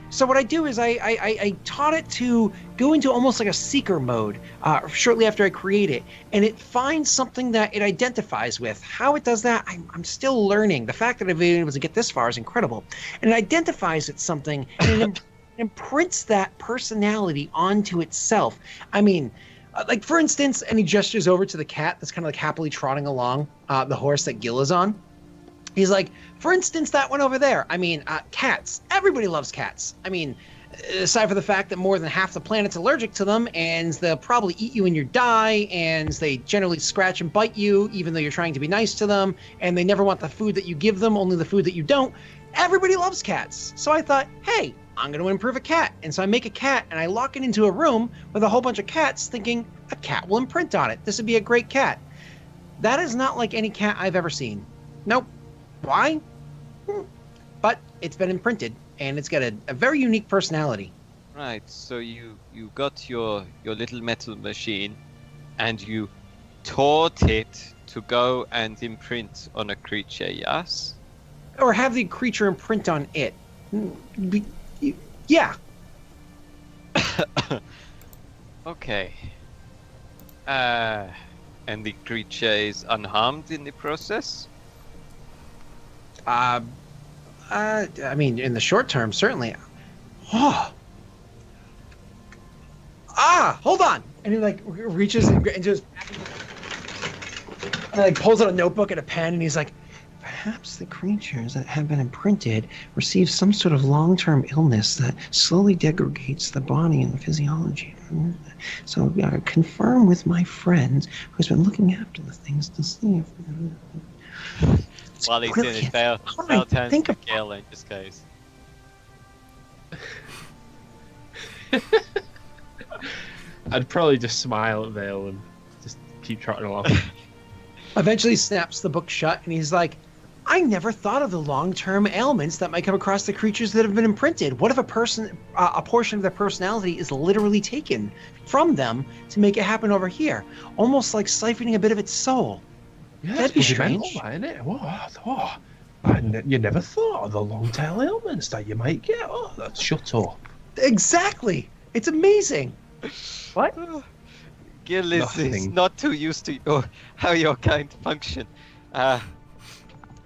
so what I do is I taught it to go into almost like a seeker mode shortly after I create it, and it finds something that it identifies with. How it does that, I'm still learning. The fact that I've been able to get this far is incredible. And it identifies it's something, and it imprints that personality onto itself. I mean, like for instance, and he gestures over to the cat that's kind of like happily trotting along the horse that Gil is on. He's like, for instance, that one over there. I mean, cats. Everybody loves cats. I mean, aside from the fact that more than half the planet's allergic to them, and they'll probably eat you in your die, and they generally scratch and bite you, even though you're trying to be nice to them, and they never want the food that you give them, only the food that you don't. Everybody loves cats. So I thought, hey, I'm going to improve a cat. And so I make a cat, and I lock it into a room with a whole bunch of cats, thinking a cat will imprint on it. This would be a great cat. That is not like any cat I've ever seen. Nope. Why? But it's been imprinted, and it's got a very unique personality. Right, so you got your little metal machine, and you taught it to go and imprint on a creature, yes? Or have the creature imprint on it. Yeah. Okay. And the creature is unharmed in the process? I mean, in the short term, certainly. Oh. Hold on. And he like reaches and just like pulls out a notebook and a pen, and he's like, perhaps the creatures that have been imprinted receive some sort of long-term illness that slowly degrades the body and the physiology. So confirm with my friend who's been looking after the things to see if... While he's in his Vale turns to Gil and just goes... I'd probably just smile at Vale and just keep trotting along. Eventually snaps the book shut, and he's like, I never thought of the long-term ailments that might come across the creatures that have been imprinted. What if a portion of their personality is literally taken from them to make it happen over here? Almost like siphoning a bit of its soul. Yeah, That'd be pretty strange. mental, isn't it? What? You never thought of the long-tail ailments that you might get. Oh, that's shut up. Exactly. It's amazing. What? Gil is not too used to how your kind function.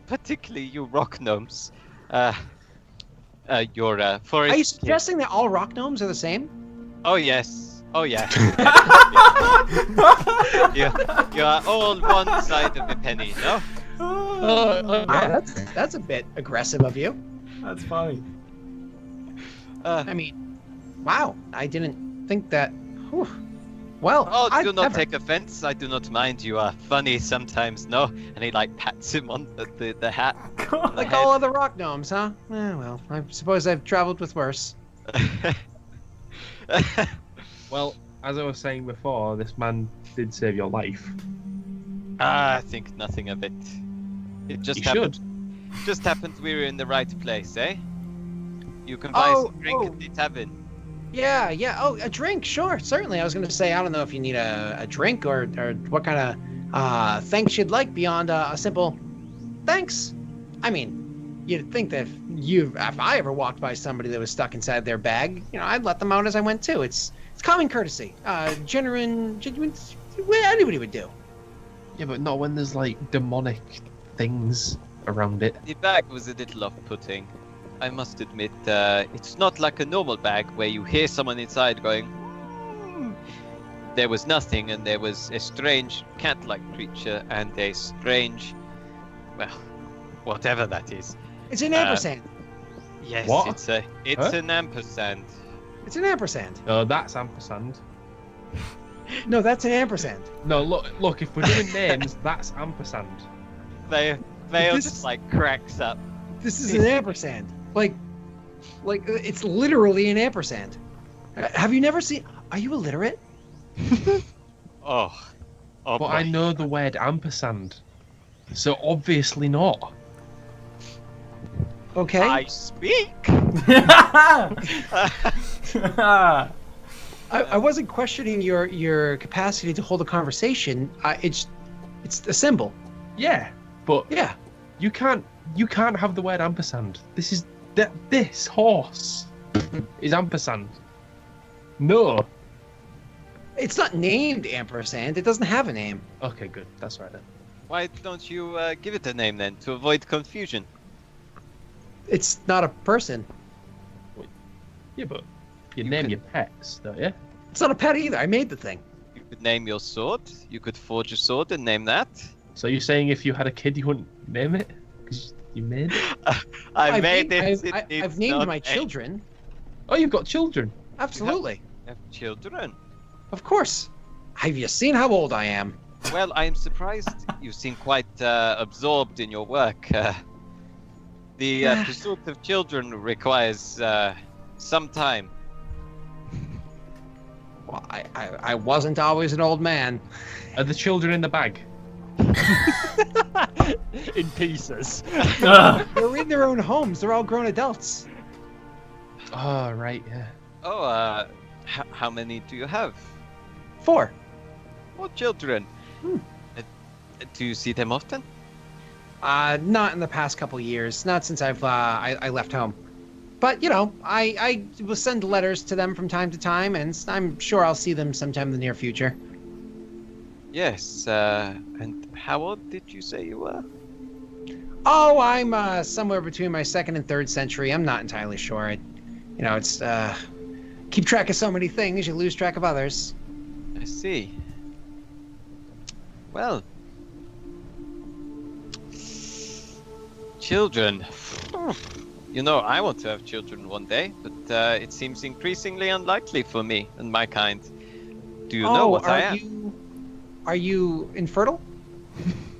Particularly you rock gnomes. Your forest. Are you suggesting that all rock gnomes are the same? Oh yes. Oh yeah. you are all one side of the penny, no? That's a bit aggressive of you. That's funny. I mean, wow. I didn't think that. Whew. Well, Oh, do not take offense. I do not mind. You are funny sometimes, no? And he like pats him on the hat. Like all other rock gnomes, huh? Well, I suppose I've traveled with worse. Well, as I was saying before, this man did save your life. I think nothing of it. It just He happened. should. Just happened we were in the right place, eh? You can buy some drink at the tavern. Yeah. Oh, a drink, sure, certainly. I was going to say, I don't know if you need a drink or what kind of thanks you'd like beyond a simple thanks. I mean, you'd think that if I ever walked by somebody that was stuck inside their bag, I'd let them out as I went too. It's common courtesy. Genuine, what anybody would do. Yeah, but not when there's like demonic things around it. The bag was a little off-putting. I must admit, it's not like a normal bag where you hear someone inside going, "Hmm." There was nothing, and there was a strange cat-like creature and a strange, well, whatever that is. It's an ampersand. Yes, What? it's an ampersand. It's an ampersand. No, that's ampersand. No, that's an ampersand. No, look. If we're doing names, that's ampersand. Vale This- just like cracks up. This is an ampersand. Like it's literally an ampersand. Have you never seen? Are you illiterate? Oh But boy. I know the word ampersand, so obviously not. Okay. I speak. I wasn't questioning your capacity to hold a conversation. It's a symbol. Yeah, but Yeah. you can't have the word ampersand. This horse is ampersand. No. It's not named ampersand. It doesn't have a name. Okay, good. That's right then. Why don't you give it a name then, to avoid confusion? It's not a person. Yeah, but you You name could- your pets, don't you? It's not a pet either. I made the thing. You could name your sword. You could forge a sword and name that. So you're saying if you had a kid, you wouldn't name it because you made it? I made it. I've named my children. Oh, you've got children. Absolutely. Have children. Of course. Have you seen how old I am? Well, I am surprised. You seem quite absorbed in your work. The pursuit of children requires some time. Well, I wasn't always an old man. Are the children in the bag? In pieces. They're in their own homes. They're all grown adults. Oh, right, yeah. Oh, how many do you have? 4. 4 children. Do you see them often? Not in the past couple years. Not since I left home. But I will send letters to them from time to time, and I'm sure I'll see them sometime in the near future. Yes. And how old did you say you were? Oh, I'm somewhere between my 2nd and 3rd century. I'm not entirely sure. It's keep track of so many things, you lose track of others. I see. Well, children. I want to have children one day, but it seems increasingly unlikely for me and my kind. Do you know what I am? Are you infertile?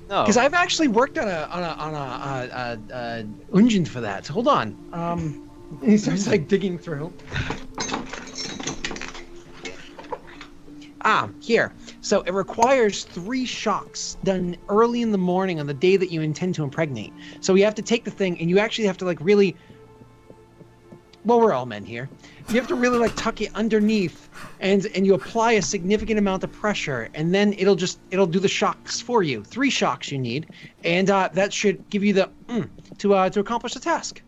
No. Because I've actually worked on a ungent for that. Hold on. He starts digging through. Here. So it requires 3 shocks done early in the morning on the day that you intend to impregnate. So you have to take the thing, and you actually have to like really. Well, we're all men here. You have to really like tuck it underneath, and you apply a significant amount of pressure, and then it'll do the shocks for you. 3 shocks you need, and that should give you the to accomplish the task.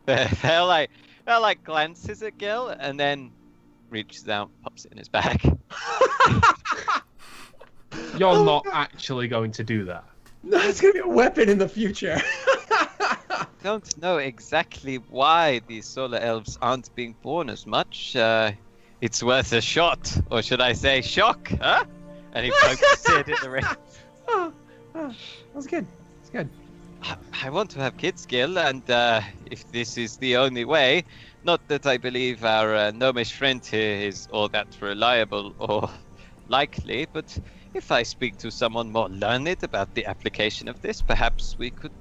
Hell, like glances at Gil and then reaches out, pops it in his bag. You're not actually going to do that. No, it's gonna be a weapon in the future. Don't know exactly why these solar elves aren't being born as much. It's worth a shot, or should I say shock, huh? And he pokes it in the ring. That's good. That's good. I want to have kids, Gil, and if this is the only way, not that I believe our gnomish friend here is all that reliable or likely, but if I speak to someone more learned about the application of this, perhaps we could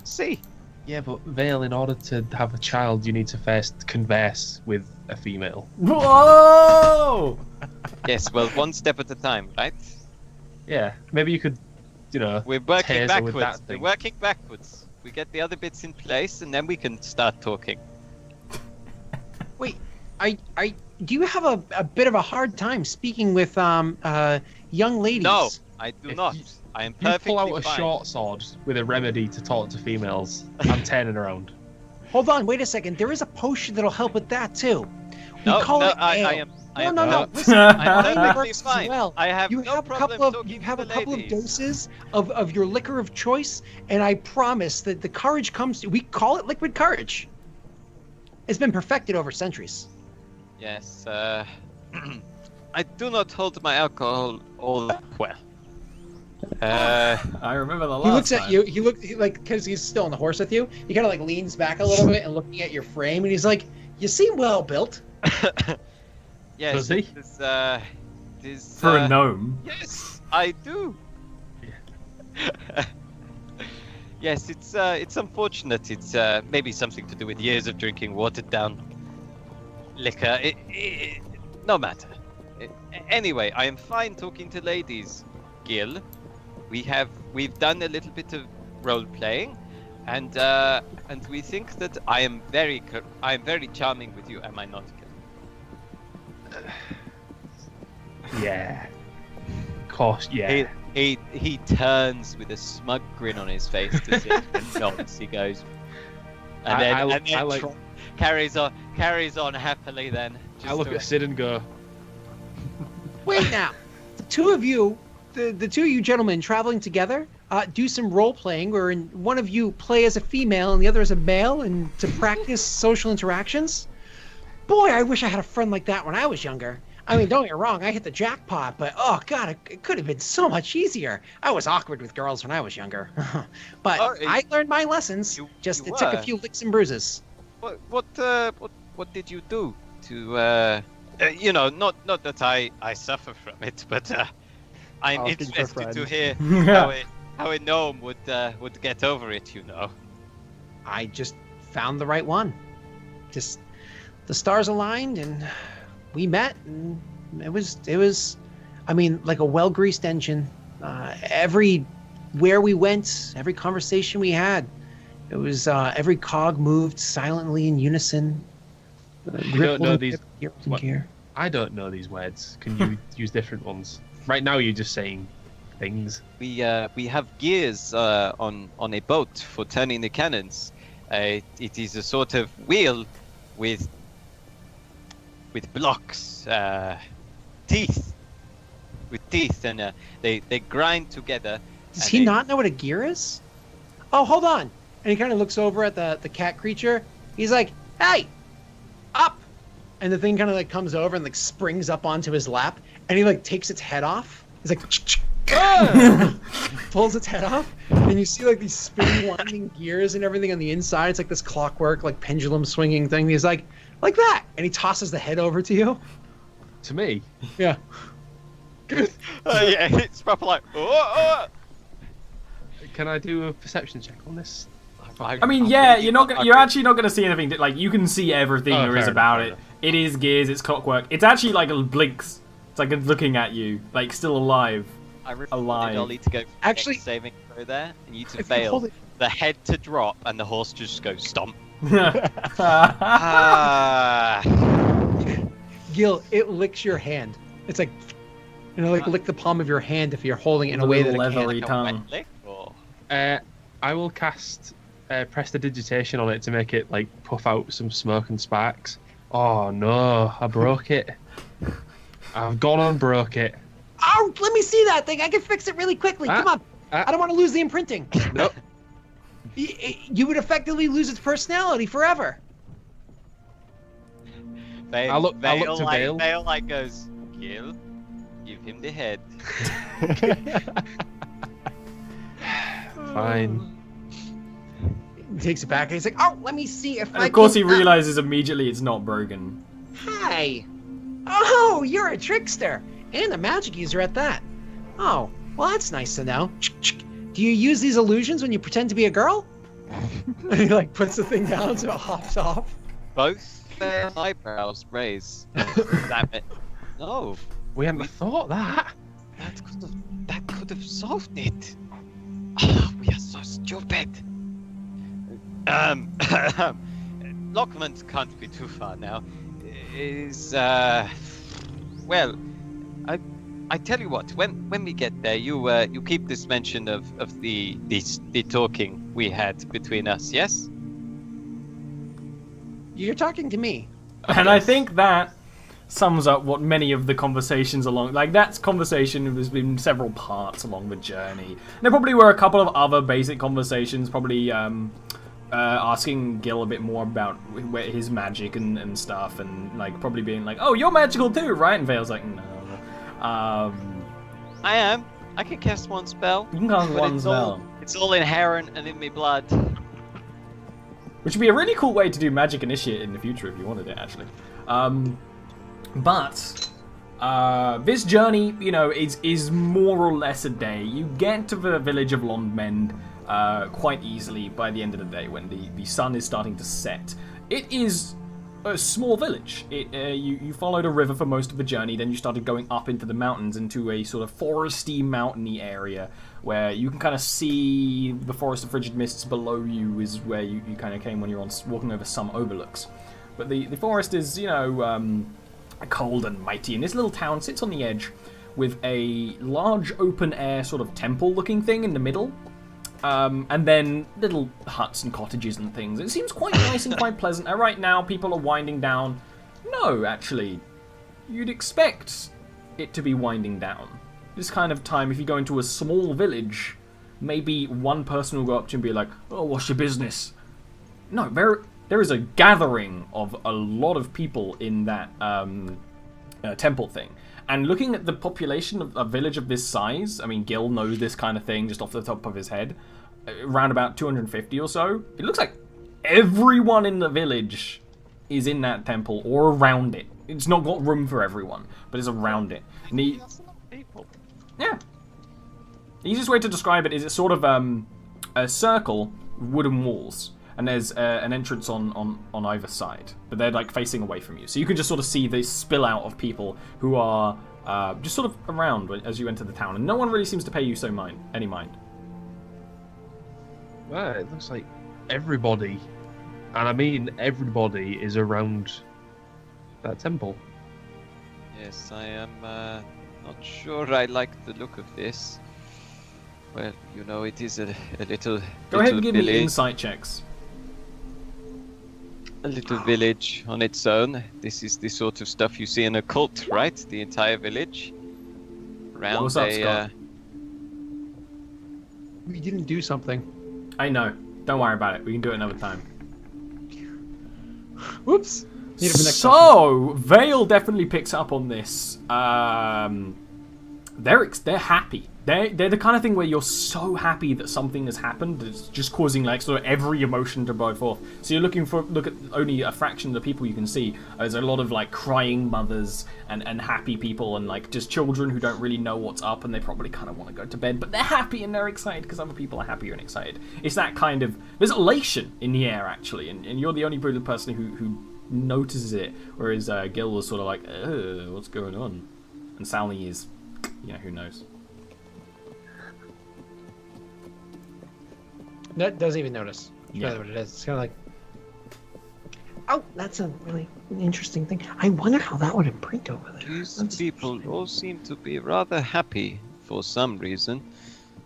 see. Yeah, but Vale, in order to have a child, you need to first converse with a female. Whoa! Yes, well, one step at a time, right? Yeah, maybe you could, We're working taser with that backwards. We're thing. working backwards. We get the other bits in place, and then we can start talking. Wait, do you have a bit of a hard time speaking with young ladies? No, I do If not. you- I am You perfectly pull out a fine. short sword with a remedy to talk to females. I'm turning around. Hold on, wait a second. There is a potion that'll help with that too. We No, call no, it ale. I am. No. Listen, I'm mine perfectly works fine. as well. I have You no have problem a talking couple to of the couple of ladies. doses of your liquor of choice, and I promise that the courage comes. We call it liquid courage. It's been perfected over centuries. Yes, I do not hold my alcohol all that well. I remember the last He looks at time. you. He like because he's still on the horse with you. He kind of like leans back a little bit and looking at your frame, and he's like, "You seem well built." Yes, Does he? this, For a gnome. Yes, I do. Yes, it's unfortunate. It's maybe something to do with years of drinking watered down liquor. No matter. Anyway, I am fine talking to ladies, Gil. We've done a little bit of role playing, and we think that I am very charming with you. Am I not, Gil? Yeah. Of course, yeah. He turns with a smug grin on his face to see and nods. He goes, and then carries on happily. Then I look at Sid and go, Wait now, the two of you gentlemen traveling together, do some role playing where one of you play as a female and the other as a male, and to practice social interactions. Boy, I wish I had a friend like that when I was younger. I mean, don't get me wrong, I hit the jackpot, but oh god, it could have been so much easier. I was awkward with girls when I was younger, but I learned my lessons. You It took were. a few licks and bruises. What did you do to not that I suffer from it, but I'm Asking for a interested to friend. hear how a gnome would get over it. I just found the right one. Just the stars aligned and we met, and it was I mean, like a well-greased engine. Everywhere we went, every conversation we had, it was every cog moved silently in unison. I don't know these. What? I don't know these words. Can you use different ones? Right now, you're just saying things. We have gears on a boat for turning the cannons. It is a sort of wheel with blocks, teeth, and they grind together. Does and he they- not know what a gear is? Oh, hold on. And he kind of looks over at the cat creature. He's like, "Hey, up!" And the thing kind of like comes over and like springs up onto his lap, and he like takes its head off. He's like, pulls its head off, and you see like these spinning, winding gears and everything on the inside. It's like this clockwork, like pendulum swinging thing. He's like that, and he tosses the head over to you. To me, Yeah. yeah, it's proper like. Oh. can I do a perception check on this? I mean, yeah, you're actually not gonna see anything. Like, you can see everything Oh, there is fair about enough, it. It is gears. It's clockwork. It's actually like blinks. It's like it's looking at you, like still alive. I really Alive. wanted Ollie to go for the Actually- next saving throw there, and you to If you fail. hold it- The head to drop, and the horse just goes stomp. Ah. Ah. Gil, it licks your hand. It's like, like lick the palm of your hand if you're holding it in a way that it Leathery can't. tongue. Like a wet lick, or... I will cast prestidigitation on it to make it like puff out some smoke and sparks. Oh no, I broke it. I've gone on broke it. Oh, let me see that thing. I can fix it really quickly. Come on. I don't want to lose the imprinting. Nope. You would effectively lose its personality forever. I look to Vale. Vale like goes, Gil, give him the head. Fine. He takes it back and he's like, oh, let me see if And I of course, he can... realizes immediately it's not broken. Hi. Oh, you're a trickster. And a magic user at that. Oh, well, that's nice to know. Do you use these illusions when you pretend to be a girl? And he like puts the thing down so it hops off. Both their eyebrows raise. Damn it. No, We hadn't thought that. that could have solved it. Ah, we are so stupid. Lockman can't be too far now. Well, I tell you what. When we get there, you keep this mention of the talking we had between us. Yes. You're talking to me. And I think that sums up what many of the conversations along, like that conversation has been several parts along the journey. There probably were a couple of other basic conversations, probably asking Gil a bit more about his magic and stuff, and like probably being like, "Oh, you're magical too, right?" And Vale's like, "No." I am. I can cast one spell. You can cast but one spell. It's all inherent and in my blood. Which would be a really cool way to do Magic Initiate in the future if you wanted it, actually. But this journey, is more or less a day. You get to the village of Londmend quite easily by the end of the day when the sun is starting to set. It is a small village. You followed a river for most of the journey, then you started going up into the mountains into a sort of foresty, mountainy area where you can kind of see the forest of frigid mists below you is where you kind of came when you were walking over some overlooks. But the forest is, cold and mighty, and this little town sits on the edge with a large open-air sort of temple-looking thing in the middle. And then little huts and cottages and things. It seems quite nice and quite pleasant. And right now, people are winding down. No, actually, you'd expect it to be winding down. This kind of time, if you go into a small village, maybe one person will go up to you and be like, "Oh, what's your business?" No, there is a gathering of a lot of people in that temple thing. And looking at the population of a village of this size, I mean, Gil knows this kind of thing just off the top of his head, around about 250 or so. It looks like everyone in the village is in that temple or around it. It's not got room for everyone, but it's around it. And That's a lot of people. yeah. The easiest way to describe it is it's sort of a circle, wooden walls, and there's an entrance on either side, but they're like facing away from you. So you can just sort of see this spill out of people who are just sort of around as you enter the town, and no one really seems to pay you any mind. Well, it looks like everybody, and I mean everybody, is around that temple. Yes, I am not sure I like the look of this. Well, it is a little. Go ahead and little give me village. insight checks. A little village on its own. This is the sort of stuff you see in a cult, right? The entire village. Around What's up, Scott? We didn't do something. I know. Don't worry about it. We can do it another time. Whoops. Need it for next So, Vale definitely picks up on this. They're happy. They're the kind of thing where you're so happy that something has happened that it's just causing like sort of every emotion to blow forth. So you're look at only a fraction of the people you can see. There's a lot of like crying mothers and happy people and like just children who don't really know what's up and they probably kind of want to go to bed, but they're happy and they're excited because other people are happier and excited. It's that kind of, there's elation in the air actually, and you're the only person who notices it, whereas Gil was sort of like, what's going on? And Sally is, who knows. That doesn't even notice. That's Yeah. really what it is. It's kind of like, oh, that's a really interesting thing. I wonder how that would imprint over there. These That's people all seem to be rather happy for some reason.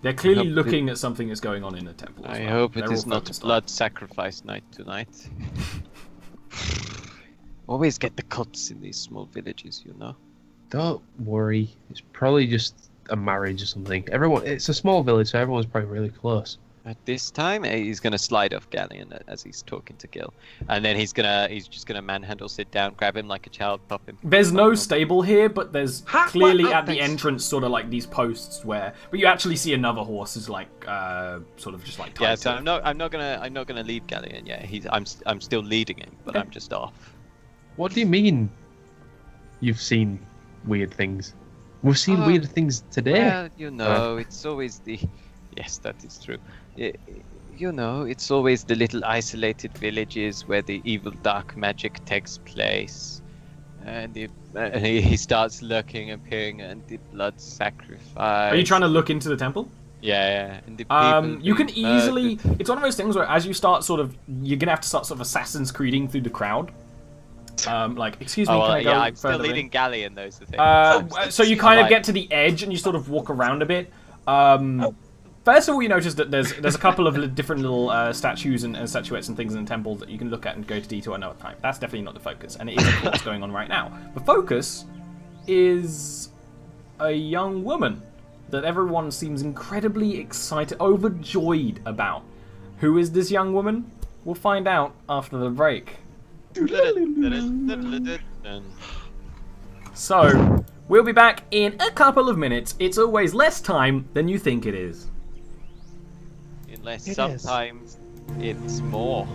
They're clearly hope looking at something that's going on in the temple. As I well. hope it They're is all not focused on blood sacrifice night tonight. Always get the cuts in these small villages, Don't worry. It's probably just a marriage or something. It's a small village, so everyone's probably really close. At this time, he's gonna slide off Galleon as he's talking to Gil, and then he's just gonna manhandle, sit down, grab him like a child, pop him. There's no stable here, but there's Ha! clearly What? Oh, at the thanks. entrance sort of like these posts where, but you actually see another horse is like sort of just like tied Yeah, to so it. I'm not gonna leave Galleon yet. I'm still leading him, but Okay. I'm just off. What do you mean? You've seen weird things. We've seen Oh, weird things today. Well, it's always the. Yes, that is true. It's always the little isolated villages where the evil dark magic takes place, and he starts lurking and peering, and the blood sacrifice. Are you trying to look into the temple? Yeah, and the people You can being easily. murdered. It's one of those things where as you start you're gonna have to start sort of Assassin's Creeding through the crowd. Excuse me, Oh, can I go I'm still further in? leading Galleon. Those are the things. I'm still So you seeing kind of light. get to the edge and you sort of walk around a bit. First of all, you notice that there's a couple of different little statues and statuettes and things in the temple that you can look at and go to detail at another time. That's definitely not the focus, and it is of course what's going on right now. The focus is a young woman that everyone seems incredibly excited, overjoyed about. Who is this young woman? We'll find out after the break. So, we'll be back in a couple of minutes. It's always less time than you think it is. Unless It is. sometimes it's more.